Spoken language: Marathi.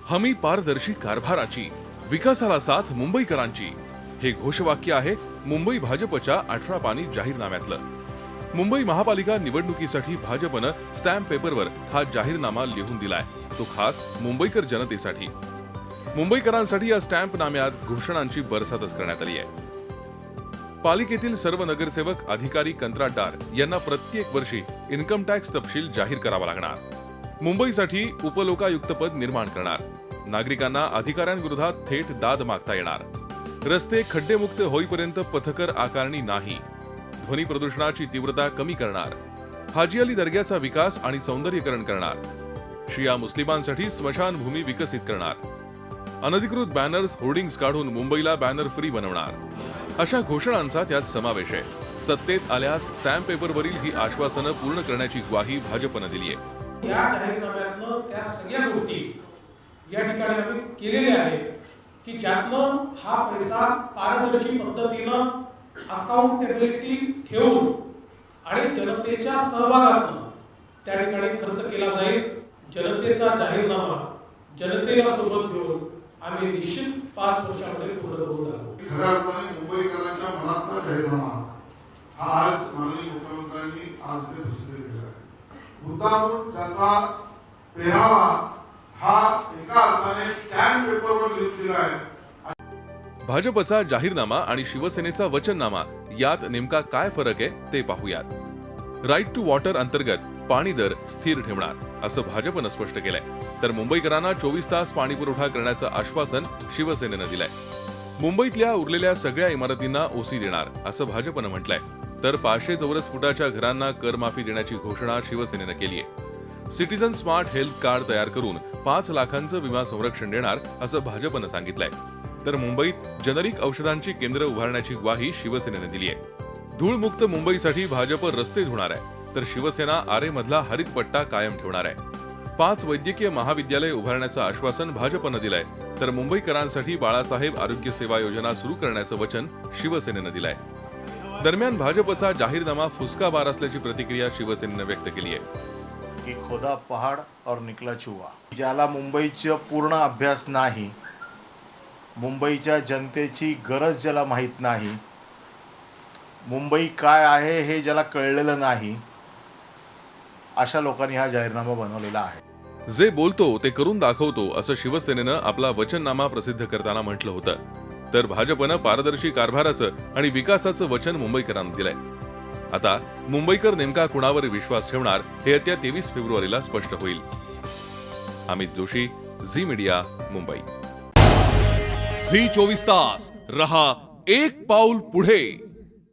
हमी पारदर्शी कारभाराची, विकासाला साथ मुंबईकरांची, हे घोषवाक्य आहे मुंबई भाजपच्या 18 पानी जाहीरनाम्यातलं। मुंबई महापालिका निवडणुकीसाठी भाजपनं स्टॅम्प पेपरवर हा जाहीरनामा लिहून दिलाय, तो खास मुंबईकर जनतेसाठी। मुंबईकरांसाठी या स्टॅम्प नाम्यात घोषणांची बरसातच करण्यात आली आहे। पालिकेतील सर्व नगरसेवक, अधिकारी, कंत्राटदार यांना प्रत्येक वर्षी इन्कम टॅक्स तपशील जाहीर करावा लागणार। मुंबईसाठी उपलोकायुक्त पद निर्माण करणार। नागरिकांना अधिकाऱ्यांविरोधात थेट दाद मागता येणार। रस्ते खड्डेमुक्त होईपर्यंत पथकर आकारणी नाही। ध्वनी प्रदूषणाची तीव्रता कमी करणार। हाजी अली दर्ग्याचा विकास आणि सौंदर्यीकरण करणार। शिया मुस्लिमांसाठी स्मशानभूमी विकसित करणार। अनधिकृत बॅनर्स, होर्डिंग्स काढून मुंबईला बॅनर फ्री बनवणार। अशा घोषणांचा त्यात समावेश आहे। सत्तेत आल्यास स्टॅम्प पेपरवरील ही आश्वासनं पूर्ण करण्याची ग्वाही भाजपनं दिली आहे। या जाहीरनाम्यातनं त्या सगळ्या गोष्टी या ठिकाणी आम्ही केलेल्या आहेत की ज्यातनं हा पैसा पारदर्शी पद्धतीनं अकाउंटेबिलिटी ठेवून आणि जनतेच्या सहभागातून त्या ठिकाणी खर्च केला जाईल। जनतेचा जाहीरनामा जनतेला सोबत घेऊन आम्ही निश्चित 5 वर्षांमध्ये पूर्ण करून दाखवू। खऱ्या अर्थाने मुंबईकरांच्या मनातला जाहीरनामा हा आज माननीय मुख्यमंत्र्यांनी आज प्रसिद्ध केला आहे। मुद्दामून त्याचा पेहरावा हा एका अर्थाने स्टॅम्प पेपरवर लिहून दिला आहे। भाजपचा जाहीरनामा आणि शिवसेनेचा वचननामा यात नेमका काय फरक आहे ते पाहूयात। राईट टू वॉटर अंतर्गत पाणी दर स्थिर ठेवणार असं भाजपनं स्पष्ट केलंय, तर मुंबईकरांना 24 तास पाणी पुरवठा करण्याचं आश्वासन शिवसेनेनं दिलंय। मुंबईतल्या उरलेल्या सगळ्या इमारतींना ओसी देणार असं भाजपनं म्हटलंय, तर 500 चौरस फुटाच्या घरांना करमाफी देण्याची घोषणा शिवसेनेनं केली आहे। सिटीजन स्मार्ट हेल्थ कार्ड तयार करून 5 लाखांचं विमा संरक्षण देणार असं भाजपनं सांगितलंय, तर मुंबईत जेनेरिक औषधांची केंद्र उभारण्याची ग्वाही शिवसेनेनं दिली आहे। धूळमुक्त मुंबईसाठी भाजप रस्ते धुणार आहे, तर शिवसेना आरेमधला हरित पट्टा कायम ठेवणार आहे। 5 वैद्यकीय महाविद्यालय उभारण्याचं आश्वासन भाजपनं दिलंय, तर मुंबईकरांसाठी बाळासाहेब आरोग्य सेवा योजना सुरू करण्याचं वचन शिवसेनेनं दिलंय। दरम्यान भाजपचा जाहीरनामा फुसकाबार असल्याची प्रतिक्रिया शिवसेनेनं व्यक्त केली आहे। की खोदा पहाड और निकला चुवा, ज्याला मुंबईचा पूर्ण अभ्यास नाही, मुंबईच्या जनतेची गरज ज्याला माहीत नाही, मुंबई काय आहे हे ज्याला कळलेलं नाही, अशा लोकांनी हा जाहीरनामा बनवलेला आहे। जे बोलतो ते करून दाखवतो असं शिवसेनेनं आपला वचननामा प्रसिद्ध करताना म्हटलं होतं, तर भाजपनं पारदर्शी कारभाराचं आणि विकासाचं वचन मुंबईकरांना दिलंय। आता मुंबईकर नेमका कुणावर विश्वास ठेवणार हे येत्या 23 फेब्रुवारीला स्पष्ट होईल। अमित जोशी, झी मीडिया, मुंबई। झी 24 तास रहा एक पाऊल पुढे।